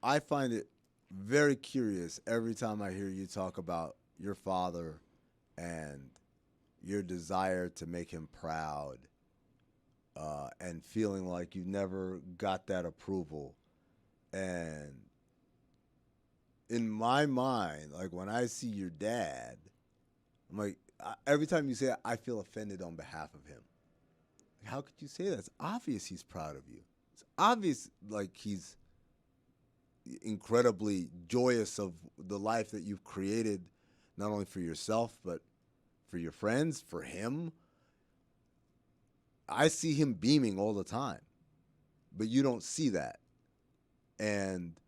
I find it very curious every time I hear you talk about your father and your desire to make him proud, and feeling like you never got that approval. And in my mind, like when I see your dad, I'm like, every time you say it, I feel offended on behalf of him. Like, how could you say that? It's obvious he's proud of you. It's obvious, like, he's incredibly joyous of the life that you've created, not only for yourself, but for your friends, for him. I see him beaming all the time, but you don't see that. And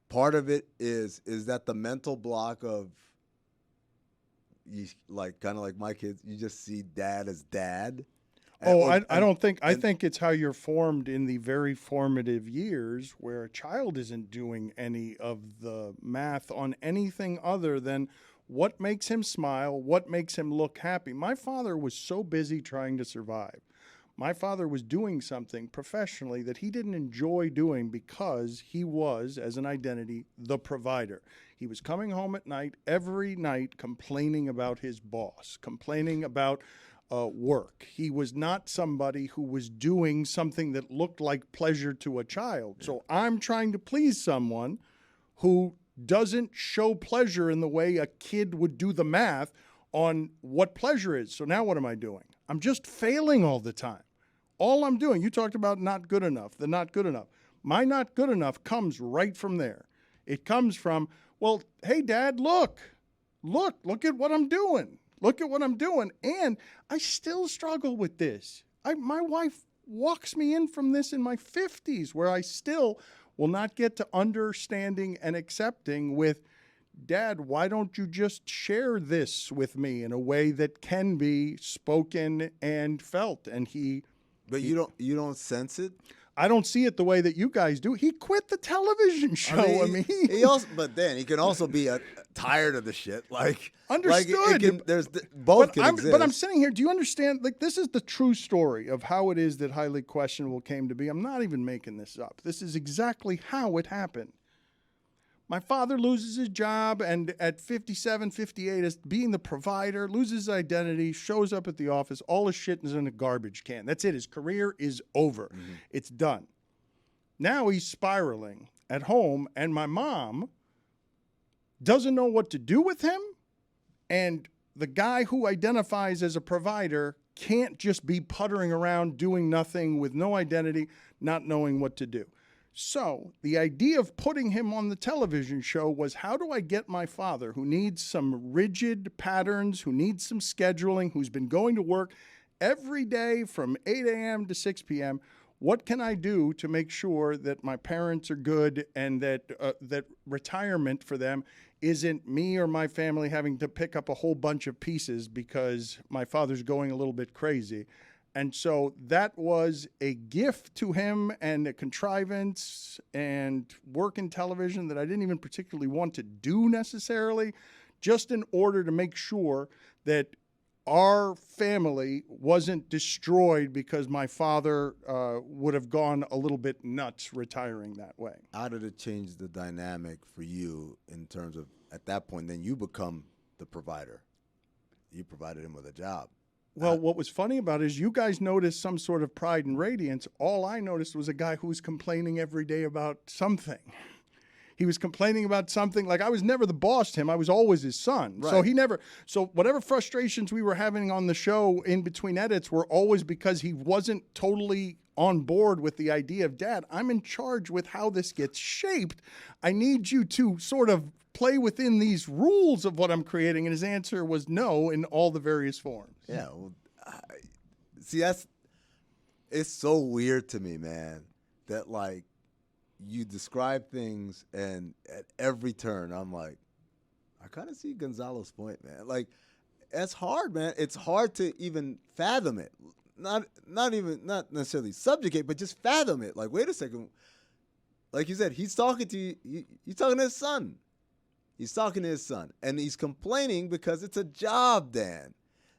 part of it is that the mental block of, you, like, kind of like my kids, you just see dad as dad. I don't think, I think it's how you're formed in the very formative years where a child isn't doing any of the math on anything other than what makes him smile, what makes him look happy. My father was so busy trying to survive. My father was doing something professionally that he didn't enjoy doing because he was, as an identity, the provider. He was coming home at night, every night, complaining about his boss, complaining about work. He was not somebody who was doing something that looked like pleasure to a child. So I'm trying to please someone who doesn't show pleasure in the way a kid would do the math on what pleasure is. So now what am I doing? I'm just failing all the time. All I'm doing, you talked about not good enough, the not good enough. My not good enough comes right from there. It comes from, well, hey, Dad, look at what I'm doing. Look at what I'm doing. And I still struggle with this. My wife walks me in from this in my 50s, where I still will not get to understanding and accepting with, Dad, why don't you just share this with me in a way that can be spoken and felt? And But you don't sense it? I don't see it the way that you guys do. He quit the television show. He also, but then he can also be tired of the shit. Like, understood. Both can exist. But I'm sitting here. Do you understand? Like, this is the true story of how it is that Highly Questionable came to be. I'm not even making this up. This is exactly how it happened. My father loses his job, and at 57, 58, as being the provider, loses his identity, shows up at the office, all his shit is in a garbage can. That's it. His career is over. Mm-hmm. It's done. Now he's spiraling at home, and my mom doesn't know what to do with him, and the guy who identifies as a provider can't just be puttering around doing nothing with no identity, not knowing what to do. So the idea of putting him on the television show was, how do I get my father, who needs some rigid patterns, who needs some scheduling, who's been going to work every day from 8 a.m. to 6 p.m., what can I do to make sure that my parents are good and that that retirement for them isn't me or my family having to pick up a whole bunch of pieces because my father's going a little bit crazy? And so that was a gift to him and a contrivance and work in television that I didn't even particularly want to do necessarily, just in order to make sure that our family wasn't destroyed because my father would have gone a little bit nuts retiring that way. How did it change the dynamic for you in terms of, at that point, then you become the provider? You provided him with a job. Well, what was funny about it is you guys noticed some sort of pride and radiance. All I noticed was a guy who was complaining every day about something. He was complaining about something. Like, I was never the boss to him. I was always his son. Right. So whatever frustrations we were having on the show in between edits were always because he wasn't totally on board with the idea of, Dad, I'm in charge with how this gets shaped. I need you to sort of play within these rules of what I'm creating. And his answer was no in all the various forms. Yeah. Well, see, it's so weird to me, man, that, like, you describe things and at every turn I'm like, I kind of see Gonzalo's point, man. Like, it's hard, man. It's hard to even fathom it. Not necessarily subjugate, but just fathom it. Like, wait a second. Like you said, he's talking to you. He's talking to his son. He's talking to his son. And he's complaining because it's a job, Dan.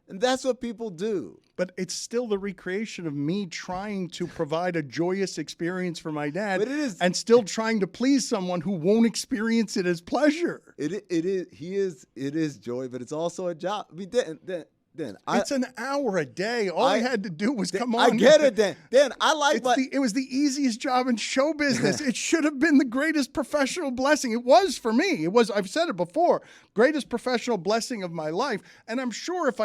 And that's what people do. But it's still the recreation of me trying to provide a joyous experience for my dad, But it is, and still trying to please someone who won't experience it as pleasure. it is joy, but it's also a job. I mean, Dan, It's an hour a day. All I had to do was come on. I get it, Dan. Dan, I like it was the easiest job in show business. It should have been the greatest professional blessing. It was for me. It was, I've said it before, greatest professional blessing of my life. And I'm sure if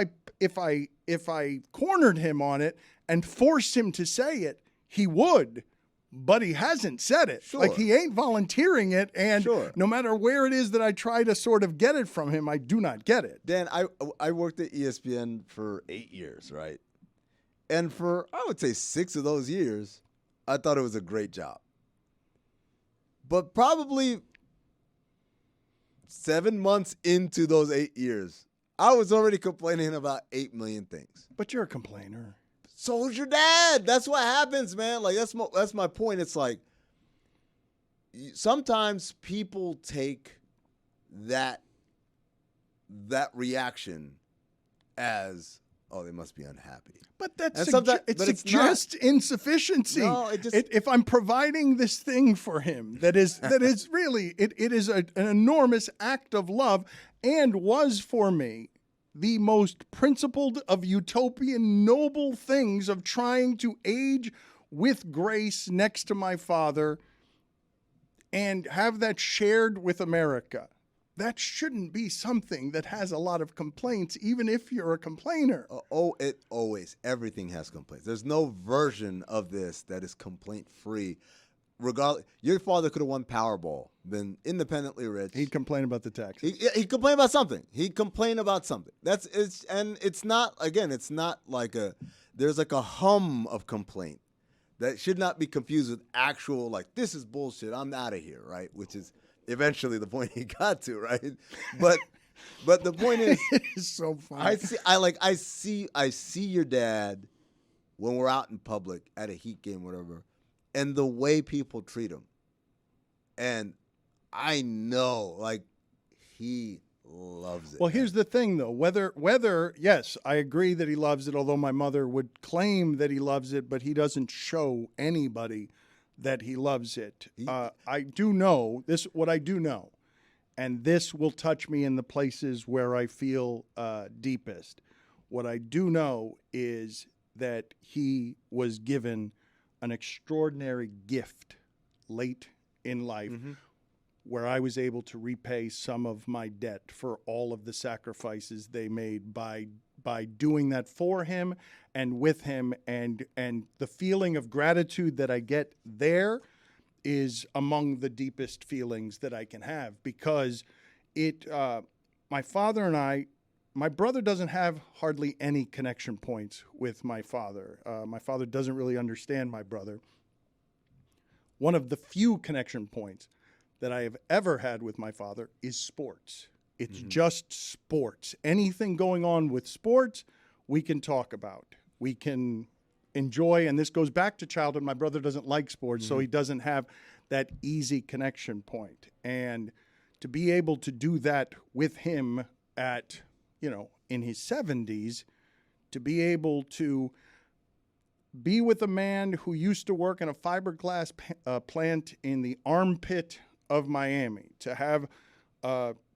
I cornered him on it and forced him to say it, he would. But he hasn't said it. Sure. Like, he ain't volunteering it. And no matter where it is that I try to sort of get it from him, I do not get it. Dan, I worked at ESPN for 8 years, right? And for, I would say, 6 of those years, I thought it was a great job. But probably 7 months into those 8 years, I was already complaining about 8 million things. But you're a complainer. So's your dad. That's what happens, man. Like, that's my point. It's like, sometimes people take that reaction as, oh, they must be unhappy. But it suggests insufficiency. No, if I'm providing this thing for him that is really it is an enormous act of love, and was for me the most principled of utopian noble things of trying to age with grace next to my father and have that shared with America. That shouldn't be something that has a lot of complaints, even if you're a complainer. Everything has complaints. There's no version of this that is complaint-free. Regardless, your father could have won Powerball, been independently rich. He'd complain about the tax. He complained about something. He'd complain about something. It's not like there's like a hum of complaint that should not be confused with actual, like, this is bullshit, I'm out of here, right? Which is eventually the point he got to, right? But the point is, it is so funny. I see your dad when we're out in public at a Heat game, whatever, and the way people treat him. And I know, like, he loves it. Well, here's the thing, though. Whether, yes, I agree that he loves it, although my mother would claim that he loves it, but he doesn't show anybody that he loves it. I do know, what I do know, and this will touch me in the places where I feel deepest. What I do know is that he was given an extraordinary gift late in life, where I was able to repay some of my debt for all of the sacrifices they made by doing that for him and with him, and the feeling of gratitude that I get there is among the deepest feelings that I can have, because my father and I, my brother doesn't have hardly any connection points with my father. My father doesn't really understand my brother. One of the few connection points that I have ever had with my father is sports. It's just sports. Anything going on with sports, we can talk about. We can enjoy, and this goes back to childhood. My brother doesn't like sports, so he doesn't have that easy connection point. And to be able to do that with him at, in his 70s, to be able to be with a man who used to work in a fiberglass plant in the armpit of Miami, to have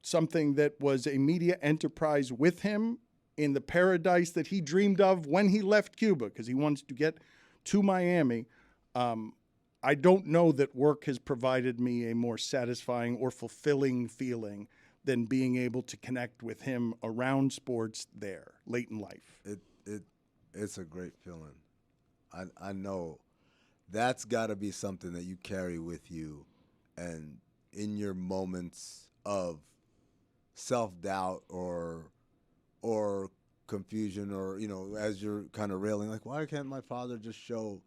something that was a media enterprise with him in the paradise that he dreamed of when he left Cuba, because he wants to get to Miami. I don't know that work has provided me a more satisfying or fulfilling feeling than being able to connect with him around sports there late in life. It's a great feeling. I know that's got to be something that you carry with you, and in your moments of self-doubt or confusion, or as you're kind of railing, like, why can't my father just show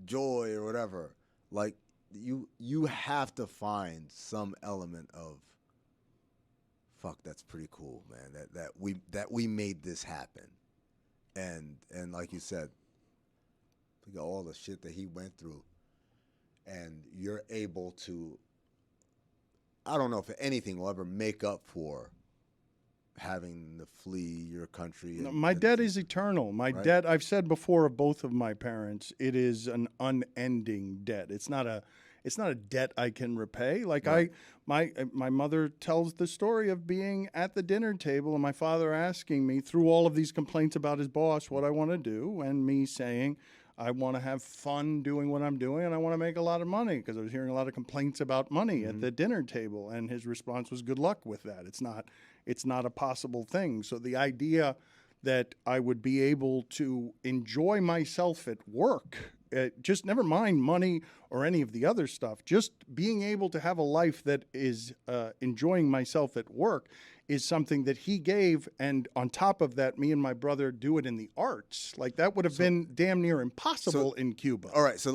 joy or whatever? Like, you have to find some element of, fuck, that's pretty cool, man, that we made this happen. And like you said, look at all the shit that he went through, and you're able to, I don't know if anything will ever make up for having to flee your country? No, my debt is eternal. My debt, I've said before of both of my parents, it is an unending debt. It's not a debt I can repay. Like my mother tells the story of being at the dinner table and my father asking me through all of these complaints about his boss what I want to do, and me saying I want to have fun doing what I'm doing and I want to make a lot of money, because I was hearing a lot of complaints about money at the dinner table, and his response was, good luck with that. It's not a possible thing. So the idea that I would be able to enjoy myself at work, just never mind money or any of the other stuff, just being able to have a life that is enjoying myself at work is something that he gave. And on top of that, me and my brother do it in the arts. Like, that would have been damn near impossible in Cuba. All right, so